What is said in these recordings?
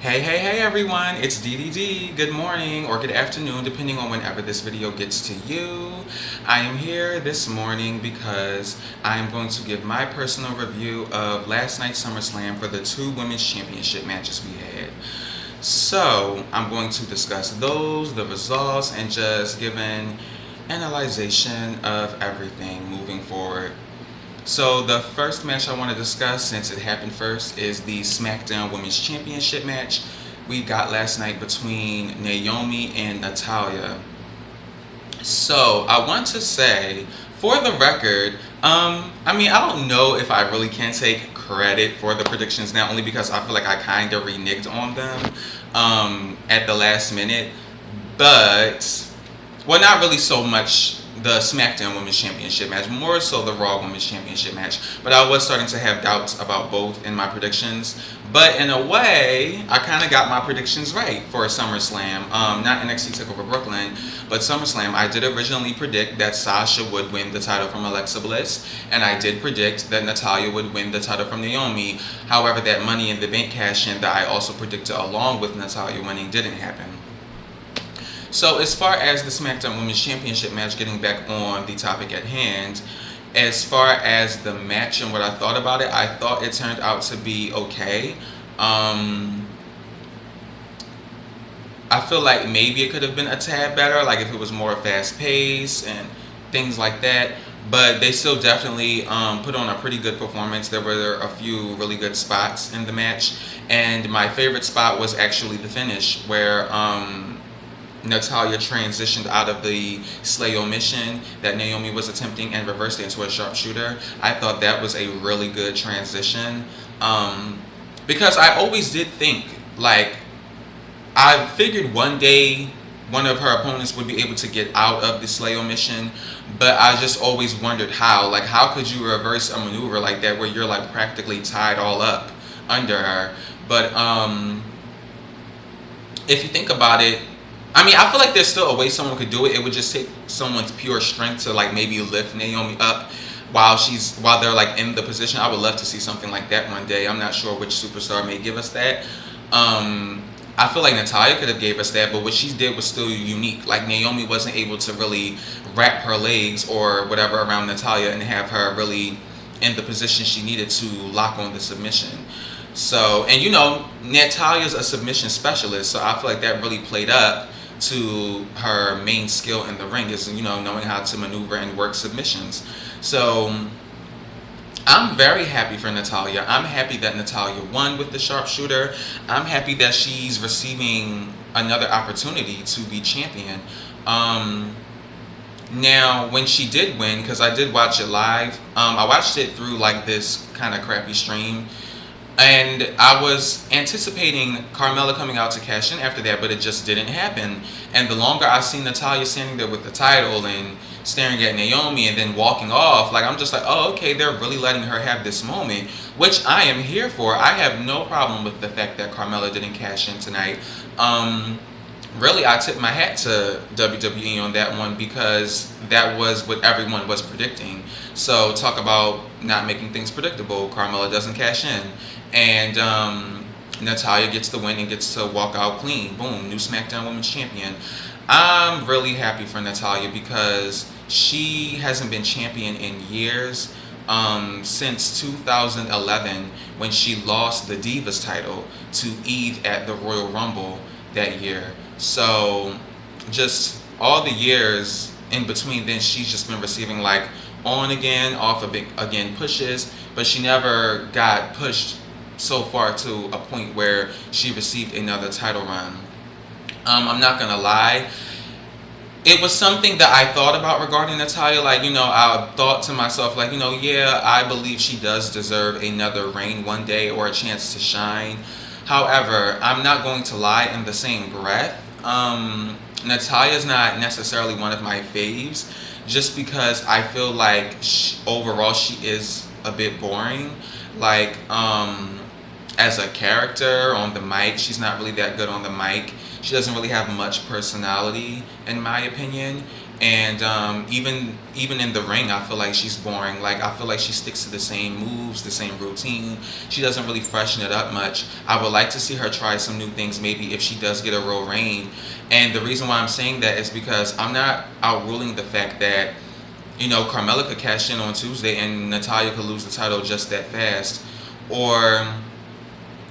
Hey everyone, it's DDD. Good morning or good afternoon, depending on whenever this video gets to you. I am here this morning because I am going to give my personal review of last night's SummerSlam for the two women's championship matches we had. So, I'm going to discuss those, the results, and just give an analyzation of everything moving forward. So the first match I want to discuss, since it happened first, is the SmackDown Women's Championship match we got last night between Naomi and Natalya. So I want to say, for the record, I don't know if I really can take credit for the predictions now, only because I feel like I kind of reneged on them at the last minute. But, well, not really so much the SmackDown Women's Championship match, more so the Raw Women's Championship match. But I was starting to have doubts about both in my predictions. But in a way, I kind of got my predictions right for SummerSlam. Not NXT TakeOver Brooklyn, but SummerSlam. I did originally predict that Sasha would win the title from Alexa Bliss, and I did predict that Natalya would win the title from Naomi. However, that Money in the Bank cash-in that I also predicted along with Natalya winning didn't happen. So as far as the SmackDown Women's Championship match, getting back on the topic at hand, as far as the match and what I thought about it, I thought it turned out to be okay. I feel like maybe it could have been a tad better, like if it was more fast-paced and things like that. But they still definitely put on a pretty good performance. There were a few really good spots in the match. And my favorite spot was actually the finish, where Natalya transitioned out of the Slayo mission that Naomi was attempting and reversed it into a sharpshooter. I thought that was a really good transition. Because I always did think, like, I figured one day one of her opponents would be able to get out of the Slayo mission, but I just always wondered how. Like, how could you reverse a maneuver like that where you're, like, practically tied all up under her? But if you think about it, I feel like there's still a way someone could do it. It would just take someone's pure strength to, like, maybe lift Naomi up while they're, like, in the position. I would love to see something like that one day. I'm not sure which superstar may give us that. I feel like Natalya could have gave us that, but what she did was still unique. Like, Naomi wasn't able to really wrap her legs or whatever around Natalya and have her really in the position she needed to lock on the submission. So, and Natalya's a submission specialist, so I feel like that really played up to her main skill in the ring, is knowing how to maneuver and work submissions. So I'm very happy for Natalya. I'm happy that Natalya won with the sharpshooter. I'm happy that she's receiving another opportunity to be champion. Now, when she did win, because I did watch it live, I watched it through like this kind of crappy stream. And I was anticipating Carmella coming out to cash in after that, but it just didn't happen. And the longer I seen Natalya standing there with the title and staring at Naomi and then walking off, like, I'm just like, oh, okay, they're really letting her have this moment, which I am here for. I have no problem with the fact that Carmella didn't cash in tonight. Really, I tip my hat to WWE on that one, because that was what everyone was predicting. So talk about not making things predictable. Carmella doesn't cash in, and Natalya gets the win and gets to walk out clean. Boom, new SmackDown Women's Champion. I'm really happy for Natalya because she hasn't been champion in years, since 2011 when she lost the Divas title to Eve at the Royal Rumble that year. So just all the years in between then, she's just been receiving, like, on again, off again pushes, but she never got pushed so far to a point where she received another title run. I'm not gonna lie, it was something that I thought about regarding Natalya. Like, I thought to myself, like, yeah, I believe she does deserve another reign one day or a chance to shine. However, I'm not going to lie in the same breath. Natalya's not necessarily one of my faves, just because I feel like overall she is a bit boring. Like, as a character on the mic, she's not really that good on the mic. She doesn't really have much personality, in my opinion. And even in the ring, I feel like she's boring. Like, I feel like she sticks to the same moves, the same routine. She doesn't really freshen it up much. I would like to see her try some new things, maybe if she does get a real reign. And the reason why I'm saying that is because I'm not outruling the fact that, Carmella could cash in on Tuesday and Natalya could lose the title just that fast. Or,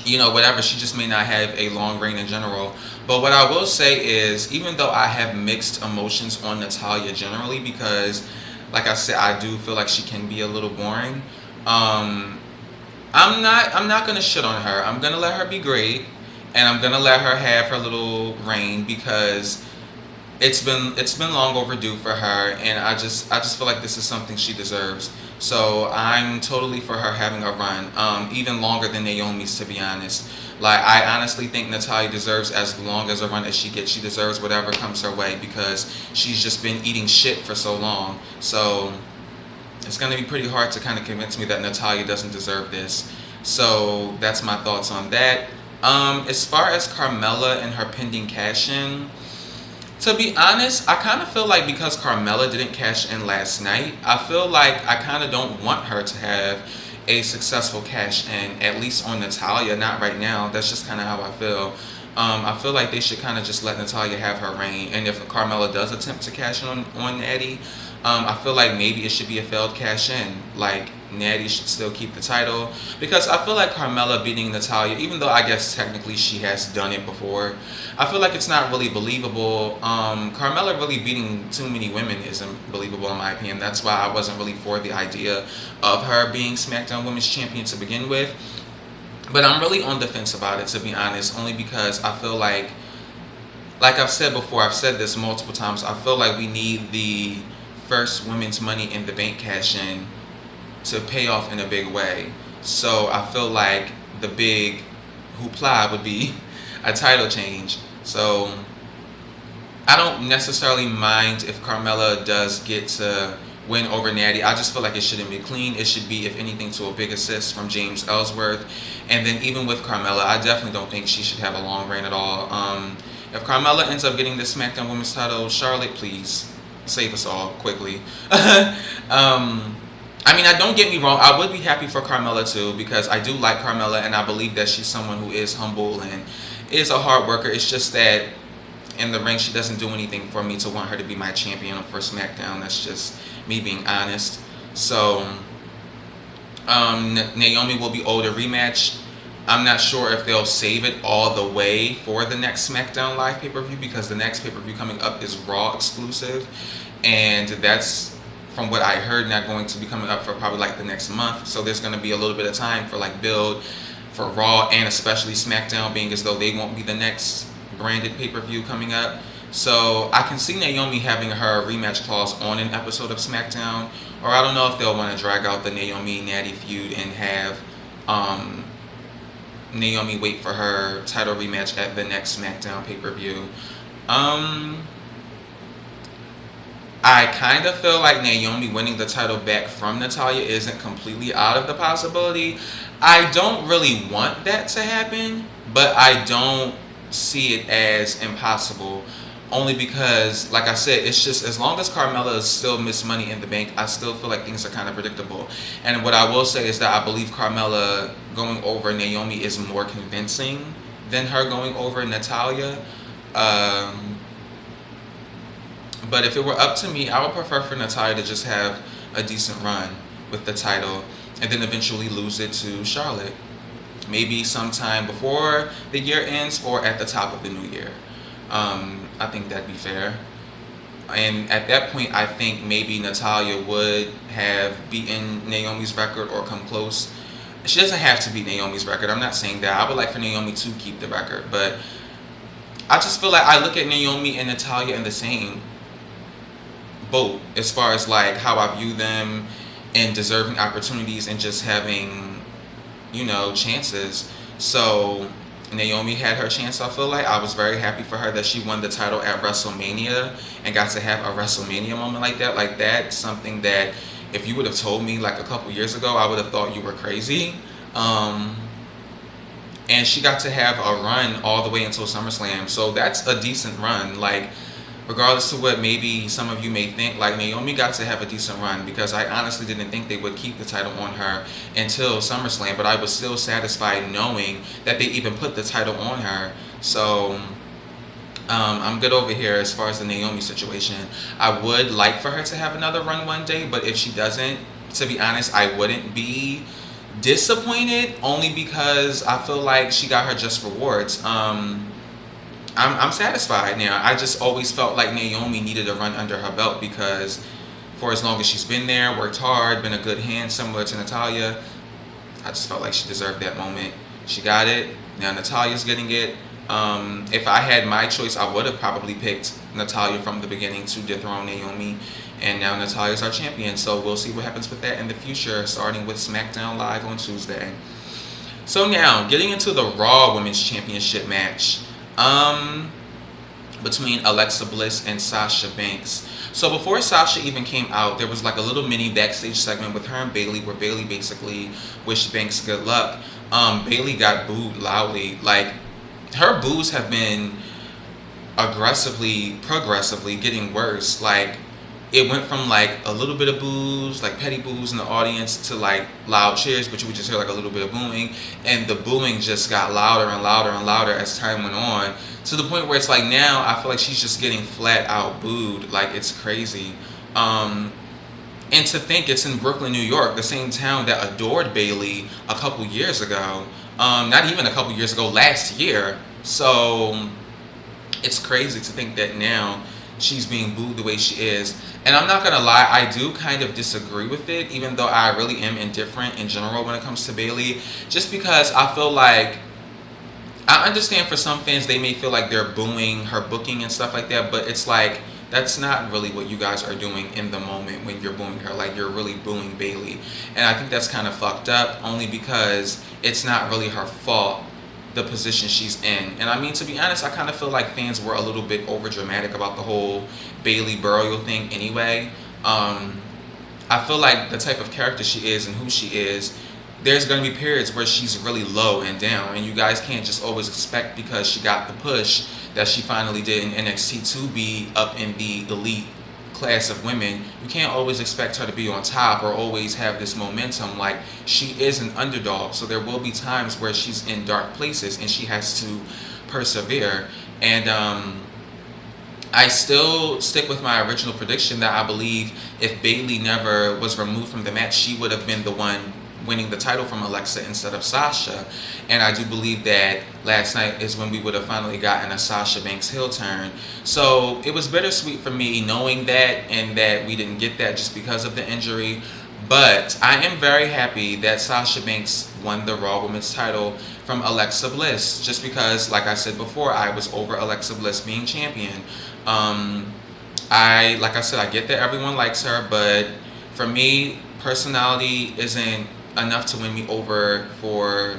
whatever. She just may not have a long reign in general. But what I will say is, even though I have mixed emotions on Natalya generally, because, like I said, I do feel like she can be a little boring. I'm not gonna shit on her. I'm gonna let her be great, and I'm gonna let her have her little reign because it's been long overdue for her, and I just feel like this is something she deserves. So I'm totally for her having a run, even longer than Naomi's, to be honest. Like, I honestly think Natalya deserves as long as a run as she gets. She deserves whatever comes her way because she's just been eating shit for so long. So it's gonna be pretty hard to kind of convince me that Natalya doesn't deserve this. So that's my thoughts on that. As far as Carmella and her pending cash in. To be honest, I kind of feel like because Carmella didn't cash in last night, I feel like I kind of don't want her to have a successful cash in, at least on Natalya. Not right now. That's just kind of how I feel. I feel like they should kind of just let Natalya have her reign. And if Carmella does attempt to cash in on Natty, I feel like maybe it should be a failed cash in. Like, Natty should still keep the title. Because I feel like Carmella beating Natalya, even though I guess technically she has done it before, I feel like it's not really believable. Carmella really beating too many women isn't believable in my opinion. That's why I wasn't really for the idea of her being SmackDown Women's Champion to begin with. But I'm really on the fence about it, to be honest, only because I feel like I've said before, I've said this multiple times, I feel like we need the first Women's Money in the Bank cash in to pay off in a big way. So I feel like the big hoopla would be a title change. So I don't necessarily mind if Carmella does get to win over Natty. I just feel like it shouldn't be clean. It should be, if anything, to a big assist from James Ellsworth. And then even with Carmella, I definitely don't think she should have a long reign at all. If Carmella ends up getting the SmackDown Women's title, Charlotte, please save us all quickly. I mean, don't get me wrong, I would be happy for Carmella too, because I do like Carmella and I believe that she's someone who is humble and is a hard worker. It's just that in the ring, she doesn't do anything for me to want her to be my champion for SmackDown. That's just me being honest. So, Naomi will be owed a rematch. I'm not sure if they'll save it all the way for the next SmackDown Live pay-per-view, because the next pay-per-view coming up is Raw exclusive, and that's, from what I heard, not going to be coming up for probably like the next month. So there's going to be a little bit of time for like build for Raw, and especially SmackDown, being as though they won't be the next branded pay-per-view coming up. So I can see Naomi having her rematch clause on an episode of SmackDown, or I don't know if they'll want to drag out the Naomi-Natty feud and have Naomi wait for her title rematch at the next SmackDown pay-per-view. I kind of feel like Naomi winning the title back from Natalya isn't completely out of the possibility. I don't really want that to happen, but I don't see it as impossible. Only because, like I said, it's just as long as Carmella is still Miss Money in the Bank, I still feel like things are kind of predictable. And what I will say is that I believe Carmella going over Naomi is more convincing than her going over Natalya. But if it were up to me, I would prefer for Natalya to just have a decent run with the title and then eventually lose it to Charlotte. Maybe sometime before the year ends or at the top of the new year. I think that'd be fair. And at that point, I think maybe Natalya would have beaten Naomi's record or come close. She doesn't have to beat Naomi's record. I'm not saying that. I would like for Naomi to keep the record. But I just feel like I look at Naomi and Natalya in the same boat as far as like how I view them and deserving opportunities and just having, chances. So Naomi had her chance. I feel like I was very happy for her that she won the title at WrestleMania and got to have a WrestleMania moment like that. Like, that's something that if you would have told me like a couple years ago, I would have thought you were crazy. And she got to have a run all the way until SummerSlam. So that's a decent run. Like, regardless of what maybe some of you may think, like Naomi got to have a decent run, because I honestly didn't think they would keep the title on her until SummerSlam, but I was still satisfied knowing that they even put the title on her. So I'm good over here as far as the Naomi situation. I would like for her to have another run one day, but if she doesn't, to be honest, I wouldn't be disappointed, only because I feel like she got her just rewards. I'm satisfied now. I just always felt like Naomi needed a run under her belt, because for as long as she's been there, worked hard, been a good hand, similar to Natalya, I just felt like she deserved that moment. She got it. Now Natalya's getting it. If I had my choice, I would have probably picked Natalya from the beginning to dethrone Naomi, and now Natalya's our champion. So we'll see what happens with that in the future, starting with SmackDown Live on Tuesday. So now, getting into the Raw Women's Championship match between Alexa Bliss and Sasha Banks. So before Sasha even came out, there was like a little mini backstage segment with her and Bayley, where Bayley basically wished Banks good luck. Bayley got booed loudly. Like, her boos have been progressively getting worse. Like, it went from like a little bit of boos, like petty boos in the audience, to like loud cheers, but you would just hear like a little bit of booing, and the booing just got louder and louder and louder as time went on, to the point where it's like now I feel like she's just getting flat out booed. Like, it's crazy. And to think it's in Brooklyn, New York, the same town that adored Bayley a couple years ago. Not even a couple years ago, last year. So it's crazy to think that now she's being booed the way she is. And I'm not gonna lie, I do kind of disagree with it, even though I really am indifferent in general when it comes to Bayley, just because I feel like, I understand for some fans they may feel like they're booing her booking and stuff like that, but it's like, that's not really what you guys are doing in the moment when you're booing her. Like, you're really booing Bayley, and I think that's kind of fucked up, only because it's not really her fault, the position she's in. And I mean, to be honest, I kind of feel like fans were a little bit over dramatic about the whole Bayley burial thing anyway. I feel like the type of character she is and who she is, there's going to be periods where she's really low and down, and you guys can't just always expect, because she got the push that she finally did in NXT, to be up in the elite class of women. You can't always expect her to be on top or always have this momentum. Like, she is an underdog, so there will be times where she's in dark places and she has to persevere. And I still stick with my original prediction that I believe if Bayley never was removed from the match, she would have been the one winning the title from Alexa instead of Sasha. And I do believe that last night is when we would have finally gotten a Sasha Banks heel turn. So it was bittersweet for me knowing that, and that we didn't get that just because of the injury. But I am very happy that Sasha Banks won the Raw Women's title from Alexa Bliss, just because, like I said before, I was over Alexa Bliss being champion. Like I said, I get that everyone likes her, but for me, personality isn't enough to win me over for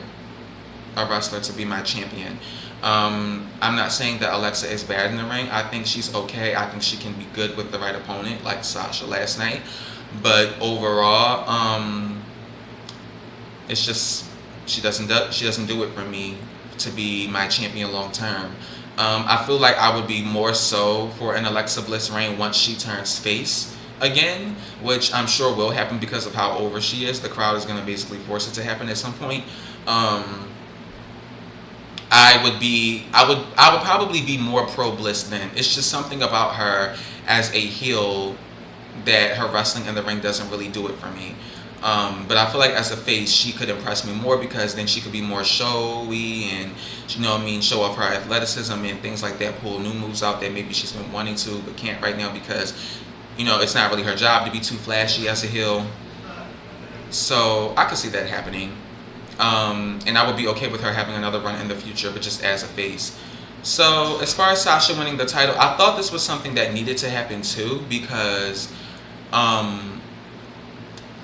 a wrestler to be my champion. I'm not saying that Alexa is bad in the ring. I think she's okay. I think she can be good with the right opponent, like Sasha last night. But overall, it's just she doesn't do it for me to be my champion long term. I feel like I would be more so for an Alexa Bliss reign once she turns face again, which I'm sure will happen because of how over she is. The crowd is going to basically force it to happen at some point. I would probably be more pro Bliss then. It's just something about her as a heel that her wrestling in the ring doesn't really do it for me. But I feel like as a face, she could impress me more, because then she could be more showy and, you know what I mean, show off her athleticism and things like that, pull new moves out that maybe she's been wanting to but can't right now, because, you know, it's not really her job to be too flashy as a heel. So I could see that happening. And I would be okay with her having another run in the future, but just as a face. So as far as Sasha winning the title, I thought this was something that needed to happen too, because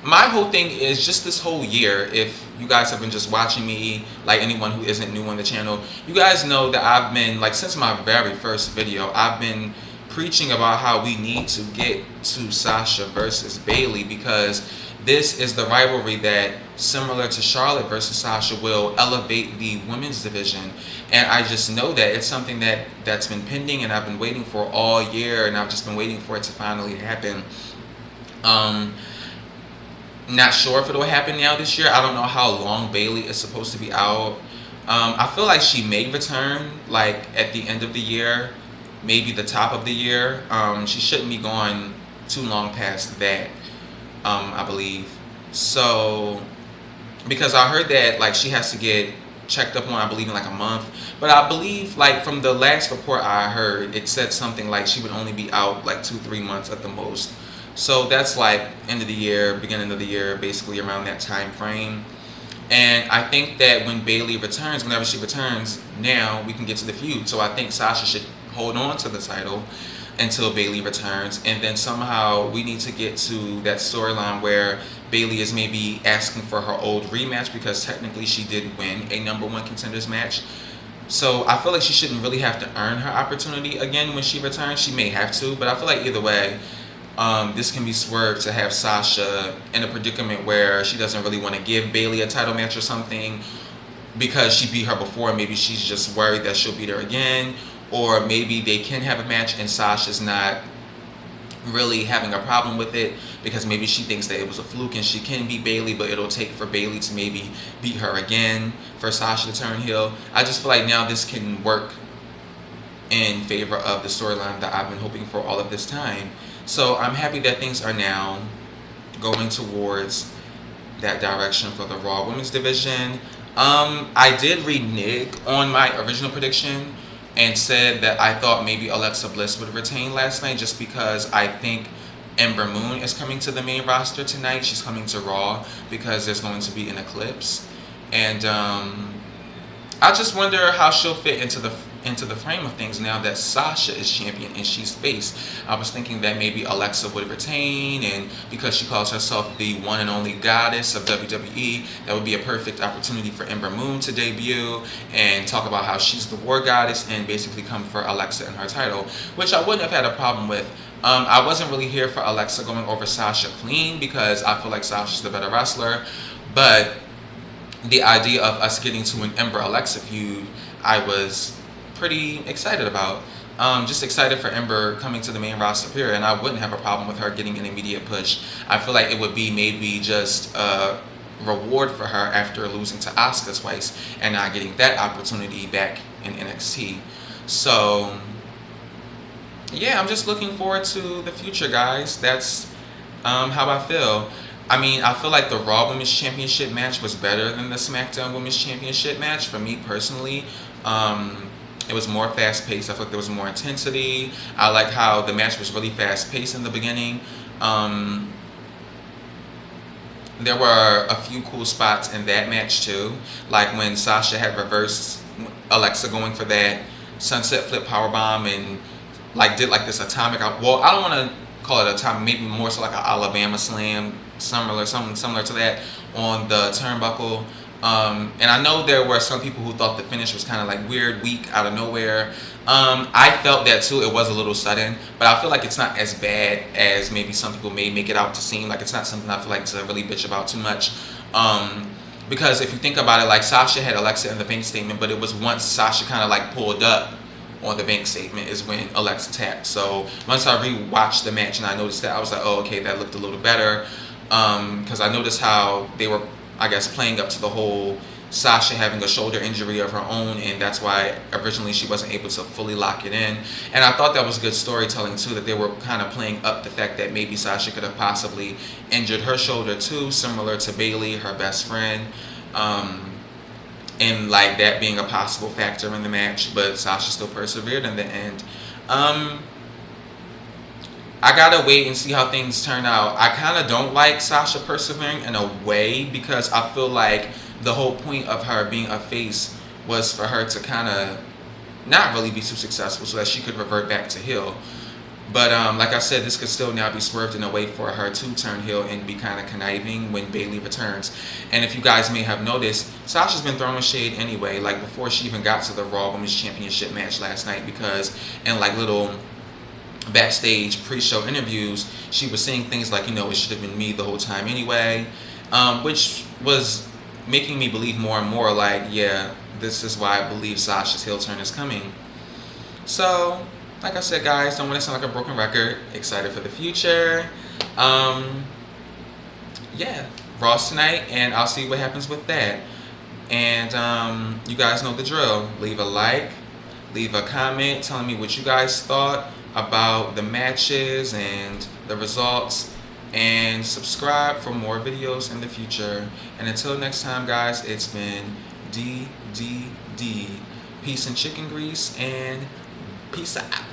my whole thing is just this whole year, if you guys have been just watching me, like anyone who isn't new on the channel, you guys know that I've been, like, since my very first video, I've been preaching about how we need to get to Sasha versus Bayley, because this is the rivalry that, similar to Charlotte versus Sasha, will elevate the women's division. And I just know that it's something that's been pending, and I've been waiting for all year, and I've just been waiting for it to finally happen. Not sure if it'll happen now this year. I don't know how long Bayley is supposed to be out. I feel like she may return like at the end of the year, maybe the top of the year. She shouldn't be gone too long past that, I believe. So, because I heard that like she has to get checked up on, I believe, in like a month. But I believe like from the last report I heard, it said something like she would only be out like 2-3 months at the most. So that's like end of the year, beginning of the year, basically around that time frame. And I think that when Bayley returns, whenever she returns, now we can get to the feud. So I think Sasha should hold on to the title until Bayley returns, and then somehow we need to get to that storyline where Bayley is maybe asking for her old rematch, because technically she did win a #1 contenders match. So I feel like she shouldn't really have to earn her opportunity again when she returns. She may have to, but I feel like either way, this can be swerved to have Sasha in a predicament where she doesn't really want to give Bayley a title match or something because she beat her before. Maybe she's just worried that she'll beat her again, or maybe they can have a match and Sasha's not really having a problem with it because maybe she thinks that it was a fluke and she can beat Bayley, but it'll take for Bayley to maybe beat her again for Sasha to turn heel. I just feel like now this can work in favor of the storyline that I've been hoping for all of this time. So I'm happy that things are now going towards that direction for the Raw Women's division. I did renege on my original prediction and said that I thought maybe Alexa Bliss would retain last night, just because I think Ember Moon is coming to the main roster tonight. She's coming to Raw because there's going to be an eclipse, and I just wonder how she'll fit into the frame of things now that Sasha is champion and she's face. I was thinking that maybe Alexa would retain, and because she calls herself the one and only goddess of WWE, that would be a perfect opportunity for Ember Moon to debut and talk about how she's the war goddess and basically come for Alexa and her title, which I wouldn't have had a problem with. I wasn't really here for Alexa going over Sasha clean because I feel like Sasha's the better wrestler, but the idea of us getting to an Ember Alexa feud, I was pretty excited about. Just excited for Ember coming to the main roster period, and I wouldn't have a problem with her getting an immediate push. I feel like it would be maybe just a reward for her after losing to Asuka twice and not getting that opportunity back in NXT. So yeah, I'm just looking forward to the future, guys. That's how I feel. I mean, I feel like the Raw Women's Championship match was better than the SmackDown Women's Championship match for me personally. It was more fast-paced. I feel like there was more intensity. I like how the match was really fast-paced in the beginning. There were a few cool spots in that match too, like when Sasha had reversed Alexa going for that sunset flip powerbomb and like did like this atomic. Well, I don't want to call it atomic. Maybe more so like an Alabama slam, something similar to that on the turnbuckle. And I know there were some people who thought the finish was kind of like weird, weak, out of nowhere. I felt that too. It was a little sudden, but I feel like it's not as bad as maybe some people may make it out to seem. Like it's not something I feel like to really bitch about too much. Because if you think about it, like Sasha had Alexa in the bank statement, but it was once Sasha kind of like pulled up on the bank statement is when Alexa tapped. So once I rewatched the match and I noticed that, I was like, oh, okay, that looked a little better. Because I noticed how they were, I guess, playing up to the whole Sasha having a shoulder injury of her own, and that's why originally she wasn't able to fully lock it in. And I thought that was good storytelling too, that they were kind of playing up the fact that maybe Sasha could have possibly injured her shoulder too, similar to Bayley, her best friend, and like that being a possible factor in the match, but Sasha still persevered in the end. I gotta wait and see how things turn out. I kind of don't like Sasha persevering in a way, because I feel like the whole point of her being a face was for her to kind of not really be too successful so that she could revert back to heel. But like I said, this could still now be swerved in a way for her to turn heel and be kind of conniving when Bayley returns. And if you guys may have noticed, Sasha's been throwing shade anyway, like before she even got to the Raw Women's Championship match last night, because in like little backstage pre-show interviews, she was saying things like, it should have been me the whole time anyway, which was making me believe more and more like, yeah, this is why I believe Sasha's heel turn is coming. So, like I said, guys, don't want to sound like a broken record. Excited for the future. Yeah, Raw's tonight, and I'll see what happens with that. And you guys know the drill. Leave a like, leave a comment telling me what you guys thought about the matches and the results, and subscribe for more videos in the future. And until next time, guys, it's been DDD. Peace and chicken grease, and peace out.